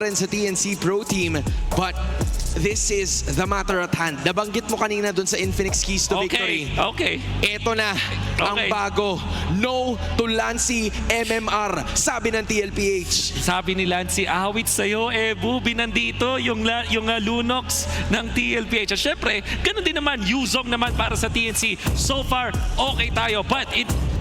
rin sa TNC Pro Team, but this is the matter at hand. Nabanggit mo kanina dun sa Infinix Keys to Victory. Okay. Ito na ang bago. No to Lancy MMR, sabi ng TLPH. Sabi ni Lancy, ahawit sa'yo, Ebu, binandito yung Lunox ng TLPH. At syempre, ganun din naman, Yuzong naman para sa TNC. So far, okay tayo. But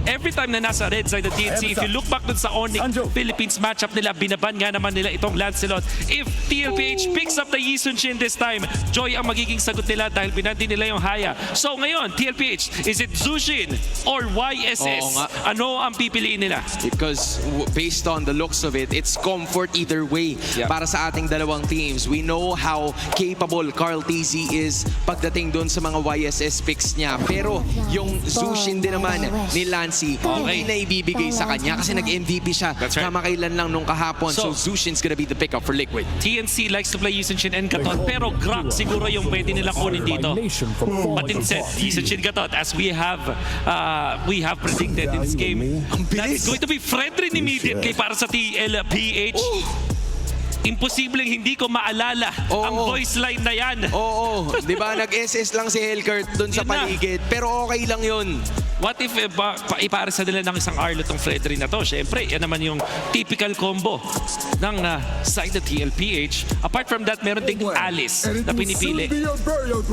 every time na nasa red side ng TNC, if you look back dun sa Onyx Philippines matchup nila, binaban nga naman nila itong Lancelot. If TLPH picks up the Yisun Shin this time, Joy ang magiging sagot nila dahil binandi nila yung Haya. So ngayon, TLPH, is it Zushin or YSS? Ano ang pipiliin nila? Because based on the looks of it, it's comfort either way para sa ating dalawang teams. We know how capable Carl TZ is pagdating doon sa mga YSS picks niya. Pero yung Zushin din naman ni Lancy, hindi na ibibigay sa kanya kasi nag-MVP siya. Kamakailan lang nung kahapon. So Zushin's gonna be the pickup for Liquid. TNC likes to play Yisun Shin and Gatot, pero Grok siguro yung pwede nila kunin dito. But instead, Yisun Shin Gatot, as we have predicted in this game, that's going to be Fredrin immediately para sa TLPH. Imposibleng hindi ko maalala ang voice line na yan. Oo, di ba nag-SS lang si Hellcurt dun sa paligid, pero okay lang yun. What if ipares sa nila ng isang Arlo tong Fredrin na to? Siyempre, yan naman yung typical combo ng side ng TLPH. Apart from that, meron ding Alice na pinipili.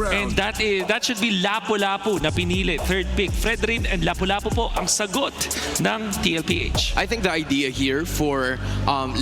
And that should be Lapu-Lapu na pinili. Third pick, Fredrin and Lapu-Lapu po ang sagot ng TLPH. I think the idea here for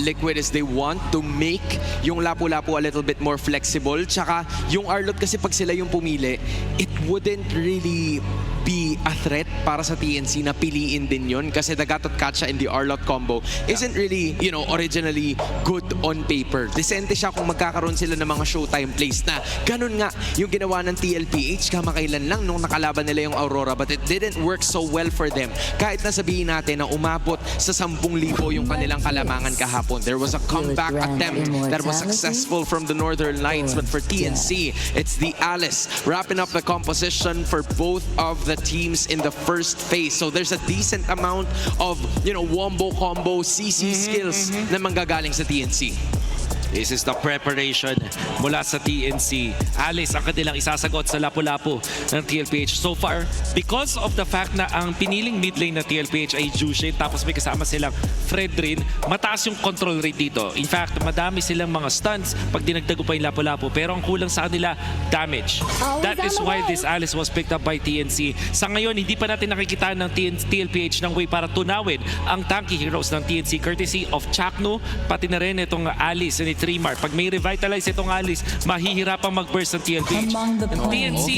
Liquid is they want to make yung Lapu-Lapu a little bit more flexible. Tsaka yung Arlot kasi pag sila yung pumili, it wouldn't really be a threat para sa TNC na piliin din yun kasi the Gatot Kacha and the Arlot combo isn't really, you know, originally good on paper. Decente siya kung magkakaroon sila ng mga showtime plays na ganun nga yung ginawa ng TLPH kamakailan lang nung nakalaban nila yung Aurora, but it didn't work so well for them. Kahit na sabihin natin na umabot sa 10,000 yung kanilang kalamangan kahapon. There was a comeback attempt that was successful from the Northern Lights, but for TNC, it's the Alice wrapping up the composition for both of the teams in the first phase. So there's a decent amount of, you know, wombo combo CC skills na manggagaling sa TNC. This is the preparation mula sa TNC. Alice ang kanilang isasagot sa Lapu-Lapu ng TLPH. So far, because of the fact na ang piniling mid lane na TLPH ay Jushin, tapos may kasama silang Fredrin, mataas yung control rate dito. In fact, madami silang mga stuns pag dinagdago pa yung Lapu-Lapu. Pero ang kulang sa kanila, damage. That is why this Alice was picked up by TNC. Sa ngayon, hindi pa natin nakikita ng TLPH ng way para tunawin ang tanky heroes ng TNC courtesy of Chaknu, pati na rin itong Alice ni Trimar. Pag may revitalize itong Alice, mahihirapang mag-burst ng TLPH. TNC,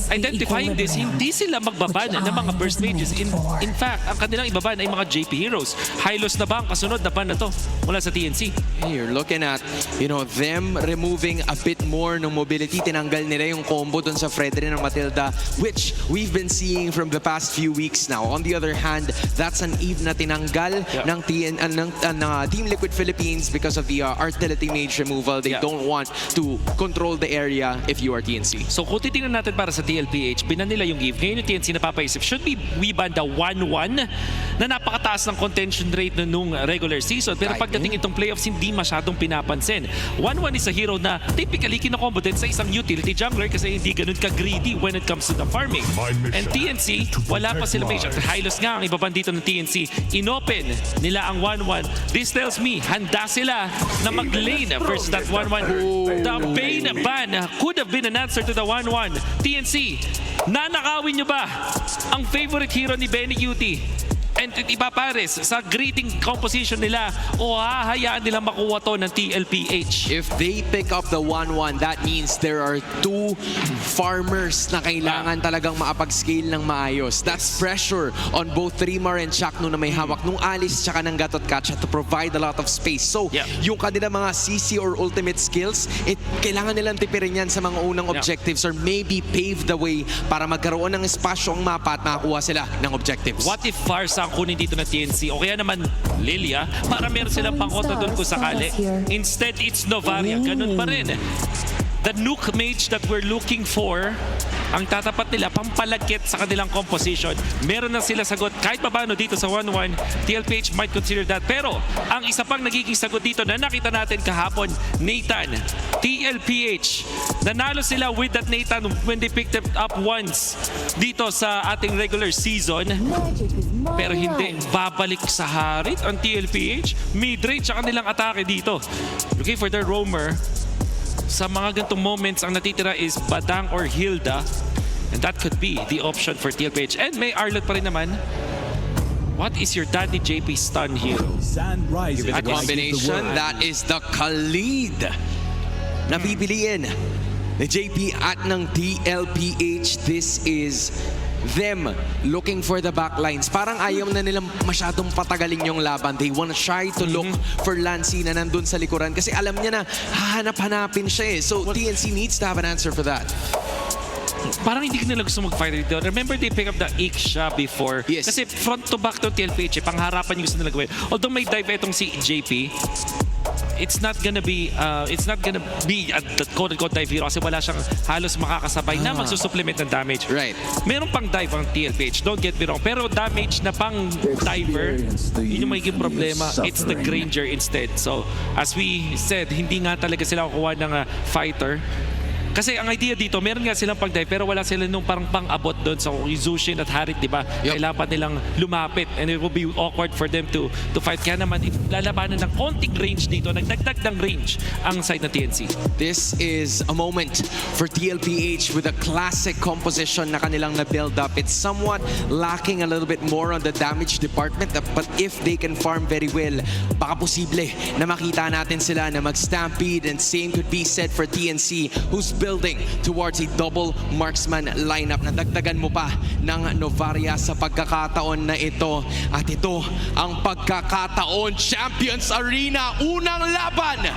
identifying this, hindi sila magbaban ng mga burst mages. In fact, ang kanilang ibaban ay mga JP heroes. Hylos na ba ang kasunod na ban na to mula sa TNC? You're looking at, you know, them removing a bit more ng mobility. Tinanggal nila yung combo dun sa Fredrin ng Matilda, which we've been seeing from the past few weeks now. On the other hand, that's an Eve na tinanggal ng Team Liquid Philippines because of the artillery mage removal. They don't want to control the area if you are TNC. So kung titingnan natin para sa TLPH, binan nila yung Eve. Ngayon yung TNC napapaisip, should we ban the 1-1 na napakataas ng contention rate nung regular season. Pero pagdating itong playoffs, hindi masyadong pinapansin. 1-1 is a hero na typically kinakombo din sa isang utility jungler kasi hindi ganun ka-greedy when it comes to the farming. And TNC, wala pa sila mage. At Hylos nga ang ibaban dito ng TNC. Inopen nila ang 1-1. This tells me, handa sila na mag-lane versus that 1-1. The Bane ban could have been an answer to the 1-1. TNC, nanakawin nyo ba ang favorite hero ni Benny Cutie? And ipapares sa greeting composition nila o hahayaan nila makuha to ng TLPH. If they pick up the 1-1, that means there are two farmers na kailangan talagang maapag-scale ng maayos. That's pressure on both Trimar and Chaknu na may hawak nung Alice tsaka ng Gatot Kacha to provide a lot of space. So, yung kanila mga CC or ultimate skills, kailangan nilang tipirin yan sa mga unang objectives or maybe pave the way para magkaroon ng espasyo ang mapa at makakuha sila ng objectives. What if Farsa ang kunin dito na TNC o kaya naman Lilia para meron silang pangkontra doon kung sakali? Instead, it's Novaria. Ganun pa rin. The nuke mage that we're looking for ang tatapat nila pampalagkit sa kanilang composition. Meron na sila sagot kahit paano dito sa 1-1. TLPH might consider that. Pero ang isa pang nagiging sagot dito na nakita natin kahapon, Nathan, TLPH, nanalo sila with that Nathan when they picked it up once dito sa ating regular season. Pero hindi babalik sa harit ang TLPH. Mid-range ang kanilang atake dito. Looking for their roamer. Sa mga ganitong moments, ang natitira is Badang or Hilda. And that could be the option for TLPH. And may Arlot pa rin naman. What is your Daddy JP stun hero? Sunrise. A combination, that is the Khalid na pipiliin ni JP at ng TLPH. This is them looking for the backlines. Parang ayaw na nilang masyadong patagalin yung laban. They wanna try to look for Lancy na nandun sa likuran kasi alam niya na hahanap-hanapin siya eh. So TNC needs to have an answer for that. Parang hindi ko nila gusto mag-fight dito. Remember they pick up the Iksha before? Yes. Kasi front to back to TLPH, pangharapan yung gusto nila gawin. Although may dive itong si JP, it's not gonna be the quote-unquote dive hero kasi wala siyang halos makakasabay na magsusupplement ng damage. Right. Meron pang dive ang TLPH, don't get me wrong. Pero damage na pang diver, yun yung magiging problema. It's the Granger instead. So, as we said, hindi nga talaga sila kukuha ng fighter. Kasi ang idea dito, meron nga silang pag-dive pero wala sila nung parang pang-abot doon sa Zushin at Harit, di ba? Yep. Kailangan pa nilang lumapit and it will be awkward for them to fight. Kaya naman, lalabanan ng konting range dito, nagdagdag ng range ang side ng TNC. This is a moment for TLPH with a classic composition na kanilang na-build up. It's somewhat lacking a little bit more on the damage department, but if they can farm very well, baka posible na makita natin sila na mag-stampede, and same could be said for TNC who's building towards a double marksman lineup. Nadagdagan mo pa ng Novaria sa pagkakataon na ito. At ito ang pagkakataon, Champions Arena, unang laban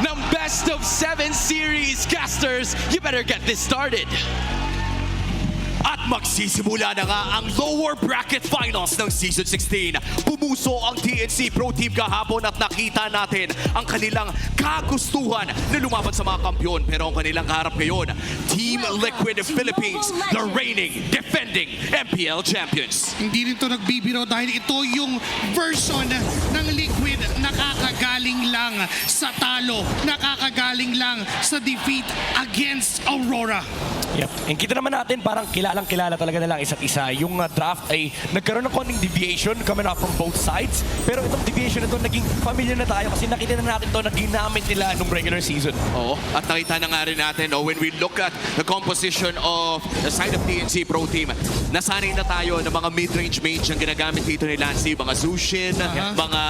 ng Best of 7 series. Casters, you better get this started. At magsisimula na nga ang lower bracket finals ng Season 16. Pumuso ang TNC Pro Team kahapon at nakita natin ang kanilang kagustuhan na lumaban sa mga kampyon. Pero ang kanilang kaharap ngayon, Team Liquid Philippines, the reigning, defending MPL champions. Hindi rin ito nagbibiro dahil ito yung version ng Liquid nakakagaling lang sa talo, nakakagaling lang sa defeat against Aurora. Yep. And kita naman natin parang kilalang-kilala talaga nilang isa't isa. Yung draft ay nagkaroon ng konting deviation coming up from both sides. Pero itong deviation na ito naging familiar na tayo kasi nakita na natin ito na ginamit nila nung regular season. Oo, at nakita na nga rin natin, when we look at the composition of the side of TNC Pro Team, nasanay na tayo ng mga mid-range mage ang ginagamit dito ni Lancy, mga Zushin, mga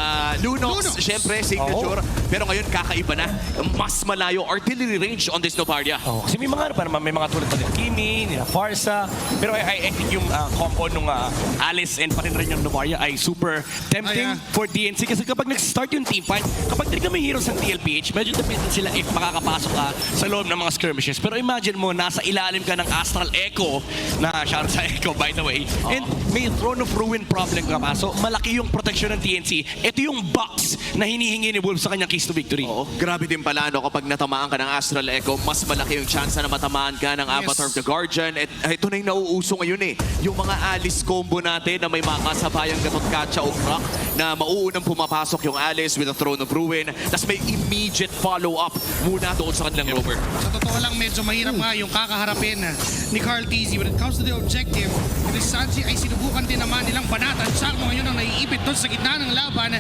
Lunox, syempre, signature. Pero ngayon, kakaiba na. Mas malayo artillery range on this Novaria. Oh, kasi may mga ano pa naman, may mga tulad pa nila Kimi, nila Farsa. Pero I think yung combo nung Alice and pati rin yung Novaria ay super tempting for TNC kasi kapag nag-start yung team fight, kapag hindi kami heroes ng TLPH, medyo dependent sila if makakapasok ka sa loob ng mga skirmishes. Pero imagine mo, nasa ilalim ka ng Astral Echo, na shout sa Echo by the way, and may Throne of Ruin problem ka pa. So malaki yung protection ng TNC. Ito yung box na hinihingi ni Wolves sa kanyang keys to victory. Oo, grabe din pala no, kapag natamaan ka ng Astral Echo, mas malaki yung chance na matamaan ka ng Avatar of the Guardian. At ito na yung nauuso ngayon eh. Yung mga Alice combo natin na may mga kasabayang Gatot Kacha o Crack na mauunang pumapasok yung Alice with a Throne of Ruin. Tapos may immediate follow-up muna doon sa kanilang rover. Sa totoo lang, medyo mahirap nga yung kakaharapin ni Carl TZ. When it comes to the objective, ni Sanji ay sinubukan din naman nilang banatan. Charmo ngayon ang naiipit doon sa gitna ng laban.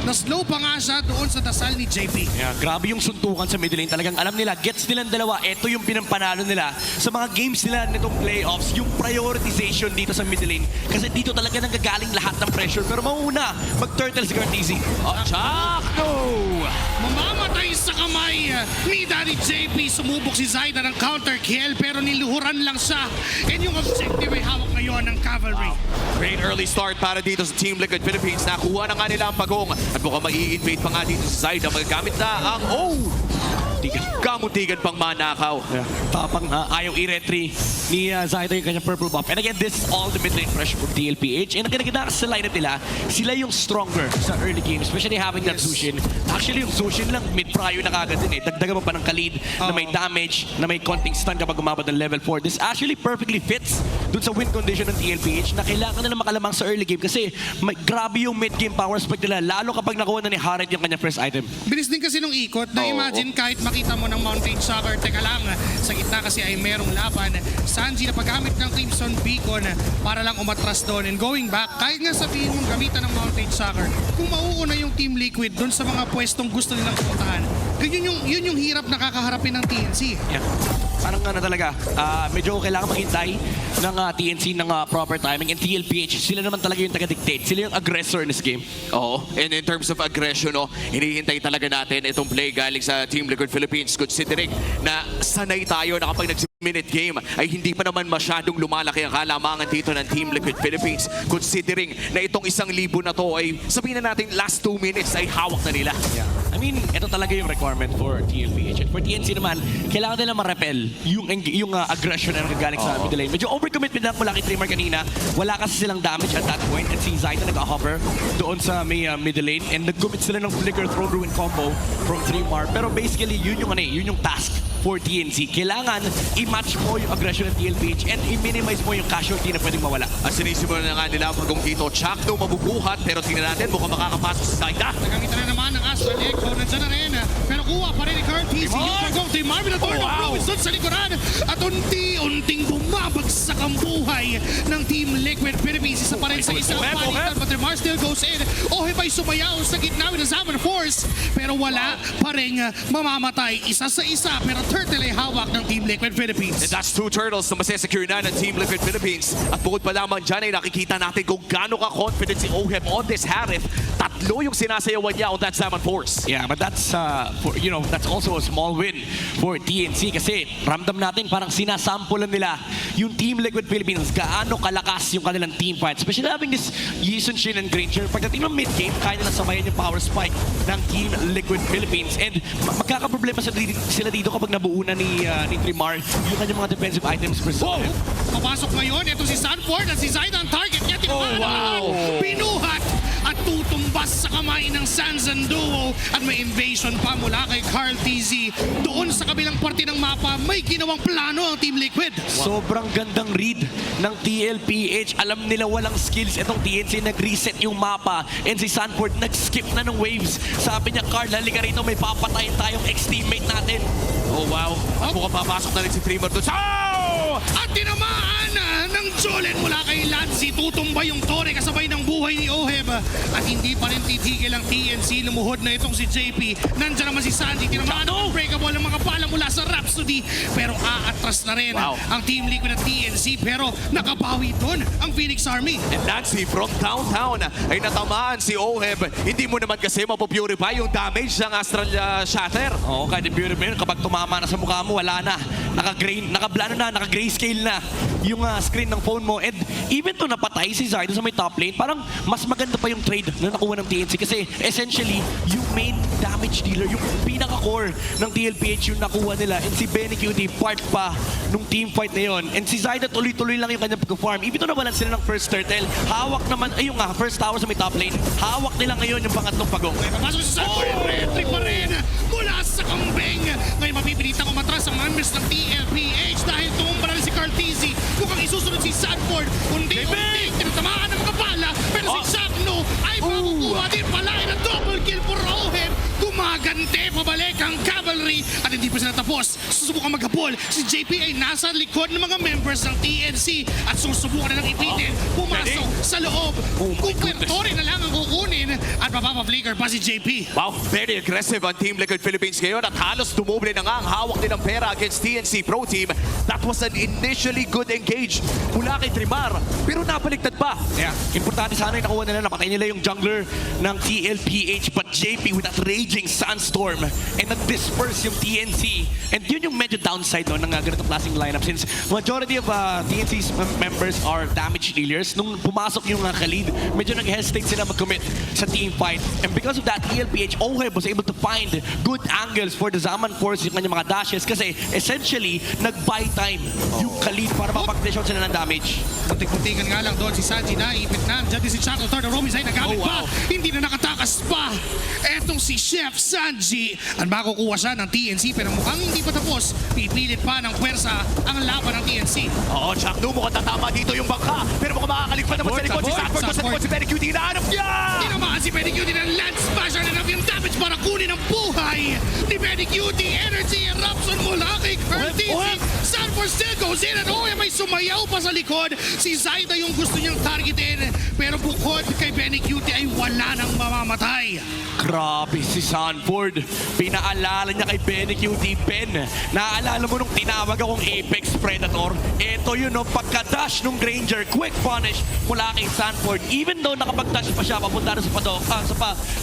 Na-slow pa nga siya doon sa dasal ni JP. Yeah, grabe yung suntukan sa middle lane. Talagang alam nila, gets nilang dalawa. Ito yung pinampanalo nila sa mga games nila nitong playoffs. Yung prioritization dito sa middle lane. Kasi dito talaga nanggagaling lahat ng pressure. Pero mauna, mag-turtle si Cartesi. Chak! No! Mamamatay sa kamay ni Daddy JP. Sumubok si Zaida ng counter kill pero niluhuran lang siya. And yung objective ay hawak ngayon ng Cavalry. Great early start para dito sa Team Liquid Philippines. Nakuha na nga nila ang pagong at mukhang mai-invade pa nga dito sa Zaida. Magagamit na ang Kamuntigan pang manakaw. Tapang ayaw i-retry ni Zaida yung kanyang purple buff. And again, this is all the mid-lane pressure from TLPH. And ang kinaganda sa lineup nila, sila yung stronger sa early game, especially having that Zushin. Actually, yung Zushin lang, mid-prio na kagad din eh. Dagdagan mo pa ng Khalid na may damage, na may konting stun kapag umabot ng level 4. This actually perfectly fits dun sa win condition ng TLPH na kailangan nila makalamang sa early game kasi grabe yung mid-game power spike nila, lalo kapag nakuha na ni Hared yung kanyang first item. Bilis din kasi nung ikot na imagine kahit makita mo ng Mountain Sucker, teka lang, sa gitna kasi ay merong laban. Sanji na paggamit ng Crimson Beacon para lang umatras doon and going back, kahit nga sabihin mong gamitan ng Mountain Sucker, kung mauuna yung Team Liquid doon sa mga pwestong gusto nilang puntahan, yun yung hirap na kakaharapin ng TNC. Yeah. Parang nga na talaga, medyo kailangan maghintay ng TNC ng proper timing and TLPH, sila naman talaga yung taga-dictate. Sila yung aggressor in this game. Oo. And in terms of aggression, no, hinihintay talaga natin itong play galing sa Team Liquid Philippines considering na sanay tayo na kapag minute game ay hindi pa naman masyadong lumalaki ang kalamangan dito ng Team Liquid Philippines considering na itong 1,000 na to ay sabihin na natin last 2 minutes ay hawak na nila. Yeah. I mean, ito talaga yung requirement for TLPH. And for TNC naman, kailangan nila ma-repel yung aggression na nagagaling sa middle lane. Medyo overcommitment lang mula kay Trimar kanina. Wala kasi silang damage at that point. And si Zaida nag-hover doon sa may middle lane. And nag-commit sila ng Flicker Throne Ruin combo from Trimar. Pero basically, yun yung task for TNC. Kailangan i-match mo yung aggression ng TLPH and i-minimize mo yung casualty na pwedeng mawala. At sinisimulan na nga nila pagong dito. Chakno mabubuhat pero tingnan natin mukhang makakapasok si Zaida. Nagamitan na naman ng Astral Echo, nandiyan na rin. Pero kuha pa rin ni Carl TC yung pagong Team Marvin at Lord of Ruins doon sa likuran. At unti-unting bumabagsak ang buhay ng Team Liquid Philippines. Isa pa rin sa isang palitan. But Remar still goes in. Oheb ay sumayaw sa gitna with the Zaman Force. Pero wala pa rin mamamatay. Isa sa isa. Pero turtle ay hawak ng Team Liquid Philippines. And that's 2 turtles na masesecure na ng Team Liquid Philippines. At bukod pa lamang dyan ay nakikita natin kung gaano ka-confident si Oheb on this Harith. Tatlo yung sinasayawan niya on that Zaman Force. Yeah, but that's that's also a small win for TNC kasi ramdam natin parang sinasampulan nila yung Team Liquid Philippines gaano kalakas yung kanilang team fight. Especially having this Yisun Shin and Granger. Pagdating ng mid-game, kaya nila sabayan yung power spike ng Team Liquid Philippines. And magkakaproblema sila dito kapag nabuo na ni Trimar yung kanyang mga defensive items per se. Papasok ngayon, ito si Sanford at si Zaida ang target niya. Binuhat at tutumbas sa kamay ng Sansan Duo at may invasion pa mula kay Carl TZ. Doon sa kabilang parte ng mapa, may ginawang plano ang Team Liquid. Sobrang gandang read ng TLPH. Alam nila walang skills itong TNC. Nag-reset yung mapa. And si Sanford nag-skip na ng waves. Sabi niya, Carl, halika rito. May papatayin tayong ex-teammate natin. Oh wow. At mukhang papasok na rin si Trimar doon. At tinamaan ng Jolen mula kay Lanzi. Tutumba yung Tore kasabay ng buhay ni Oheb. At hindi pa rin titigil ang TNC. Lumuhod na itong si JP. Nandiyan naman si Sanji. Tinamaan ng unbreakable ng mga pala mula sa Rhapsody. Pero aatras na rin ang Team Liquid at TNC. Pero nakabawi doon ang Phoenix Army. And Nancy from downtown ay natamaan si Oheb. Hindi mo naman kasi mapupurify yung damage ng Astral Shatter. Oo, kahit beautiful. Kapag tumama na sa mukha mo, wala na. Naka-grayscale na yung screen ng phone mo. And even to napatay si Zaida sa may top lane, parang mas maganda pa yung trade na nakuha ng TNC kasi essentially, yung main damage dealer, yung pinaka-core ng TLPH yung nakuha nila. And si Benny Cutie, part pa nung team fight na yun. And si Zaida tuloy-tuloy lang yung kanyang pag-farm. Even to nawalan sila ng first turtle, hawak naman, first tower sa may top lane, hawak nila ngayon yung pangatlong pagong. Papasok si Sanford. Retry pa rin mula sa kambing. Ngayon mapipilitang umatras ang members ng TLPH dahil tumumba na si Carl TZ. Mukhang isusunod si Sanford. Unti-unti, tinatamaan ng mga bala. Pero si Chakno ay makukuha din pala ng double kill for Oheb. Gumagante, pabalik ang cavalry. At hindi pa sila tapos. Susubukan maghabol. Si JP ay nasa likod ng mga members ng TNC. At susubukan na lang ipitin. Pumasok sa loob. Kung Tore na lang ang kukunin. At mapapa-flicker pa si JP. Wow, very aggressive ang Team Liquid Philippines ngayon at halos dumoble na nga ang hawak nilang pera against TNC Pro Team. That was an initially good engage mula kay Trimar, pero napaliktad pa. Yeah, importante sana yung nakuha nila. Napatay nila yung jungler ng TLPH, but JP with that raging sandstorm and nag-disperse lumalakas yung TNC. And yun yung medyo downside no, ng ganitong klaseng lineup since majority of TNC's members are damage dealers. Nung pumasok yung Khalid, medyo nag-hesitate sila mag-commit sa team fight. And because of that, TLPH Oheb was able to find good angles for the Zaman Force, yung kanyang mga dashes kasi essentially, nag-buy time yung Khalid para mapag-dish out sila ng damage. Muntik-muntikan nga lang doon si Sanji na ipit na. Diyan din si Chaco Third Romy ay nagamit Oh, wow. pa. Hindi na nakatakas pa. Etong si Chef Sanji. Ang makukuha siya ng TNC pero mukhang hindi pa tapos. Pipilit pa ng pwersa ang laban ng TNC. Oo, Chuck No, mukhang tatama dito yung bangka. Pero mukhang makakaligpan naman sa likod. Si Sanford sa likod, si Benny QT, hinahanap niya! Tinamaan si Benny QT ng Land Smasher na yung damage para kunin ang buhay ni Benny QT. Energy eruption mula kay Curtis. Sanford still goes in and may sumayaw pa sa likod. Si Zaida yung gusto niyang targetin. Pero bukod kay Benny QT ay wala nang mamamatay. Grabe si Sanford. Pinaalala niya kay Benny QT. Ben, naaalala mo nung tinawag akong Apex Predator? Ito yun, no, pagka-dash nung Granger, quick punish mula kay Sanford. Even though nakapag-dash pa siya papunta na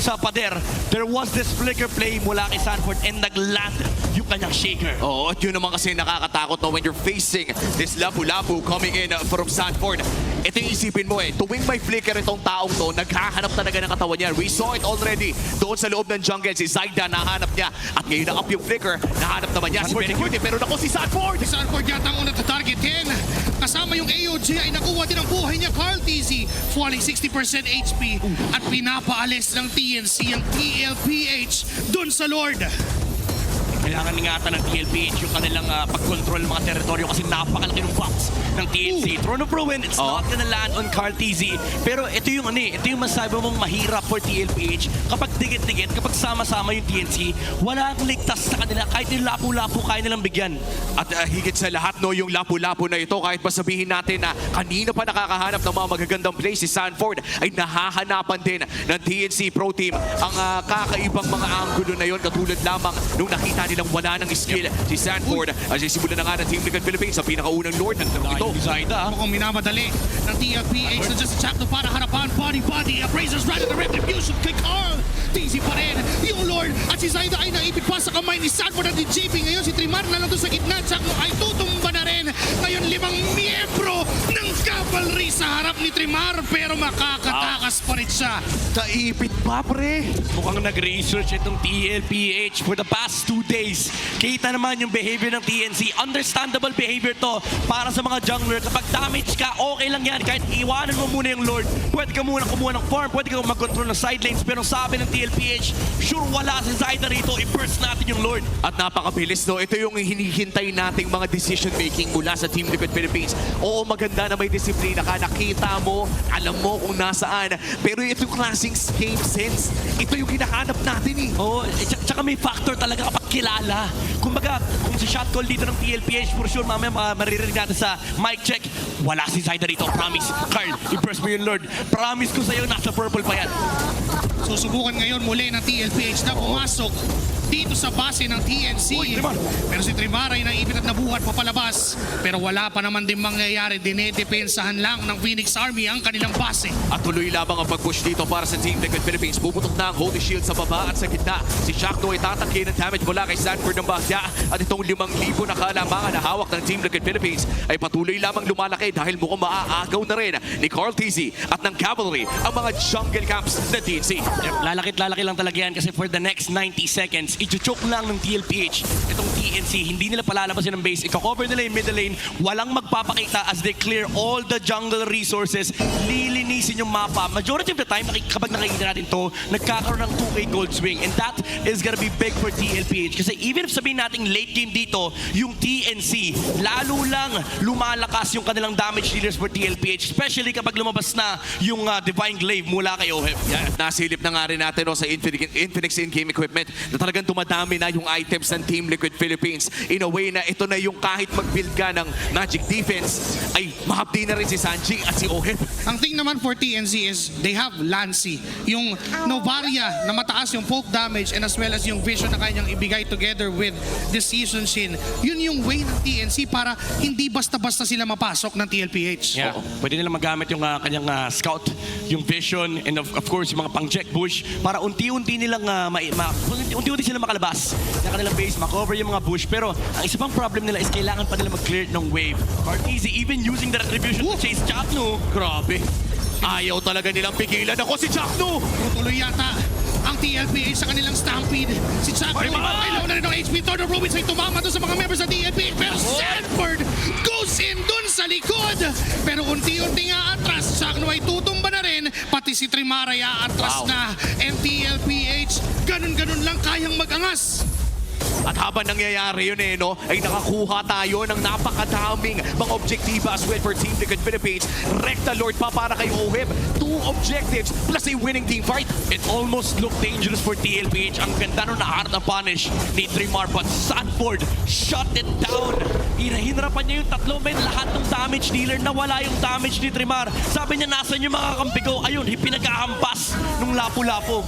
sa pader, there was this flicker play mula kay Sanford and nag-land yung kanyang shaker. Oo, at yun naman kasi nakakatakot no, when you're facing this lapu-lapu coming in from Sanford. Ito yung isipin mo tuwing may flicker itong taong to, naghahanap talaga ng katawan niya. We saw it already doon sa loob ng jungle. Si Zaida nahanap niya at ngayon na up yung flicker, nahanap naman niya si Benny QT. Pero naku si Sanford! Si Sanford yata ang unang targetin. Kasama yung AOG ay nakuha din ang buhay niya. Carl TZ falling 60% HP at pinapaalis ng TNC ang TLPH dun sa Lord. Kailangan ingatan ng TLPH yung kanilang pag-control ng mga teritoryo kasi napakalaki ng box ng TNC. Throne of Ruin, it's not gonna land on Carl TZ. Pero ito yung ito yung masabi mong mahirap for TLPH. Kapag dikit-dikit, kapag sama-sama yung TNC, wala ang ligtas sa kanila. Kahit yung lapu-lapu, kaya nilang bigyan. At higit sa lahat, no, yung lapu-lapu na ito, kahit pa sabihin natin na kanina pa nakakahanap ng mga magagandang plays, si Sanford ay nahahanapan din ng TNC Pro Team ang kakaibang mga anggulo na yon, katulad lamang nung nakita nilang wala ng skill si Sanford. At sisimula na nga ng Team Liquid Philippines sa pinakaunang Lord ng ito. Mukhang minamadali ng TLPH na dyan si Chapto para harapan. Body, Appraisers right at the retribution kay Carl. TZ pa rin yung Lord at si Zaida ay naipit pa sa kamay ni Sanford at ni JP. Ngayon si Trimar na lang doon sa gitna. Chapto ay tutumba na rin. Ngayon 5 miyembro ng cavalry sa harap ni Trimar pero makakatakas pa rin siya. Taipit pa, pre. Mukhang nag-research itong TLPH for the past 2 days. Kita naman yung behavior ng TNC. Understandable behavior to para sa mga jungler. Kapag damage ka, okay lang yan. Kahit iwanan mo muna yung Lord. Pwede ka muna kumuha ng farm. Pwede ka mag-control ng side lanes. Pero sabi ng TLPH, sure wala si Zaida rito. I-burst natin yung Lord. At napakabilis, no? Ito yung hinihintay nating mga decision making mula sa Team Liquid Philippines. Oo, maganda na may disiplina ka. Nakita mo, alam mo kung nasaan. Pero ito yung klaseng game sense. Ito yung hinahanap natin Oo, tsaka may factor talaga kapag kilala. Kumbaga, kung si shot call dito ng TLPH, for sure, mamaya maririnig natin sa mic check. Wala si Zaida rito. Promise. Carl, i-burst mo yung Lord. Promise ko sa'yo, nasa purple pa yan. Susubukan ngayon muli ng TLPH na pumasok dito sa base ng TNC. Pero si Trimar ay naipit at nabuhat papalabas. Pero wala pa naman din mangyayari. Dinedepensahan lang ng Phoenix Army ang kanilang base. At tuloy lamang ang pag-push dito para sa Team Liquid Philippines. Puputok na ang Holy Shield sa baba at sa gitna. Si Shakto ay tatangkin ng damage mula kay Sanford ng bahya. At itong 5,000 na kalamangan na hawak ng Team Liquid Philippines ay patuloy lamang lumalaki dahil mukhang maaagaw na rin ni Carl TZ at ng Cavalry ang mga jungle camps ng TNC. Lalakit-lalaki lang talaga yan kasi for the next 90 seconds, i-choke lang ng TLPH itong TNC. Hindi nila palalabasin ng base. Ika-cover nila yung middle lane. Walang magpapakita as they clear all the jungle resources. Lilinisin yung mapa. Majority of the time, kapag nakikita natin to, nagkakaroon ng 2K gold swing. And that is gonna be big for TLPH. Kasi even if sabihin natin late game dito, yung TNC, lalo lang lumalakas yung kanilang damage dealers for TLPH. Especially kapag lumabas na yung Divine Glaive mula kay Oheb. Yan. Nasilip na nga rin natin sa Infinix in-game equipment na talagang dumadami na yung items ng Team Liquid Philippines in a way na ito na yung kahit mag-build ka ng Magic Defense ay mahapdi na rin si Sanji at si Oheb. Ang thing naman for TNC is they have Lancy. Yung Novaria na mataas yung poke damage and as well as yung vision na kanyang ibigay together with the Season Shin. Yun yung way ng TNC para hindi basta-basta sila mapasok ng TLPH. Yeah. Pwede nila magamit yung kanyang scout, yung vision, and of course yung mga pang-check bush para unti-unti nilang unti-unti sila nila makalabas ng kanilang base, makover yung mga bush. Pero ang isa pang problem nila is kailangan pa nila mag-clear ng wave. Arteezy even using the retribution to chase Chaknu. Grabe. Ayaw talaga nilang pigilan. Ako si Chaknu! Tutuloy yata ang TLPH sa kanilang stampede. Si Chakno, kailangan na rin ng HP. Thorn of Rubens ay tumama doon sa mga members ng TLPH. Pero Sanford goes in doon sa likod. Pero unti-unti nga atras. Chakno ay tutumba na rin. Pati si Trimar ay aatras na. And TLPH, ganun-ganun lang kayang mag-angas. At habang nangyayari yun no, ay nakakuha tayo ng napakadaming mga objektiba as well for Team Liquid Philippines. Recta Lord pa para kay Oheb. 2 objectives plus a winning team fight. It almost looked dangerous for TLPH. Ang ganda nung nakaharap na punish ni Trimar, but Sanford shut it down. Hinarapan niya yung tatlo, men. Lahat ng damage dealer, nawala yung damage ni Trimar. Sabi niya, nasan yung mga kampi ko? Ayun, pinagkahampas nung lapu-lapo.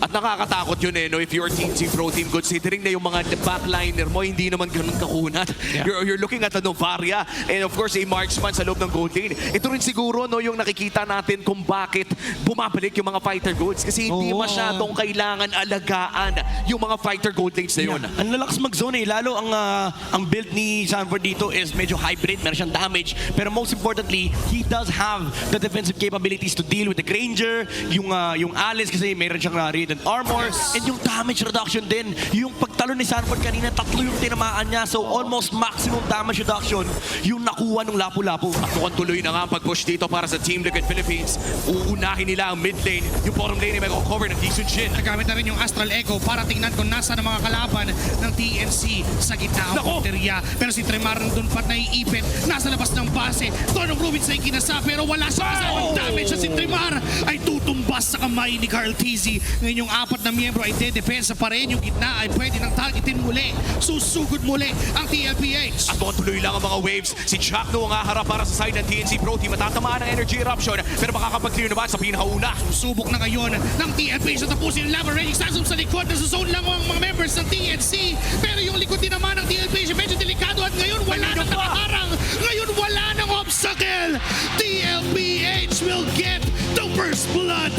At nakakatakot yun no, if you're Team Pro Team, considering na yung mga backliner mo, hindi naman ganun kakunat. You're looking at a Novaria and of course a marksman sa loob ng gold lane. Ito rin siguro no, yung nakikita natin kung bakit bumabalik yung mga fighter golds kasi hindi masyadong kailangan alagaan yung mga fighter gold lanes na yun. Ang lalakas mag-zone Lalo ang build ni Sanford dito is medyo hybrid, meron siyang damage. Pero most importantly, he does have the defensive capabilities to deal with the Granger, yung Alice kasi meron siyang radiant armor, and yung damage reduction din. Yung pagtalo ni Sanford kanina, 3 yung tinamaan niya. So almost maximum damage reduction yung nakuha ng lapu-lapu. At mukhang tuloy na nga ang pag-push dito para sa Team Liquid Philippines. Uunahin nila ang mid lane. Yung bottom lane ay may cover ng Decent Shin. Nagamit na rin yung Astral Echo para tingnan kung nasa ng mga kalaban ng TNC sa gitna ang baterya. Pero si Tremar nandun pa naiipit. Nasa labas ng base. Thorn of Rubens ay kinasa pero wala siya kasama damage. Si Tremar ay tutumbas sa kamay ni Carl Tizzy. Ngayon yung 4 na miyembro ay dedepensa pa rin. Yung gitna ay pwede nang targetin muli. Susugod muli ang TLPH. At mukhang tuloy lang ang mga waves. Si Chakno ang haharap para sa side ng TNC Pro Team. Matatamaan ng energy eruption pero makakapag-clear naman sa pinakauna. Subok na ngayon ng TLPH na tapusin ang lava raining Sansum sa likod. Nasa zone lang ang mga members ng TNC. Pero yung likod din naman ng TLPH medyo delikado at ngayon wala nang nakaharang. Ngayon wala nang obstacle. TLPH will get the first blood.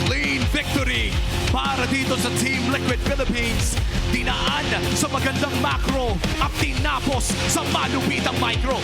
Clean victory para dito sa Team Liquid Philippines. Dinaan sa magandang macro at tinapos sa maluwitang micro.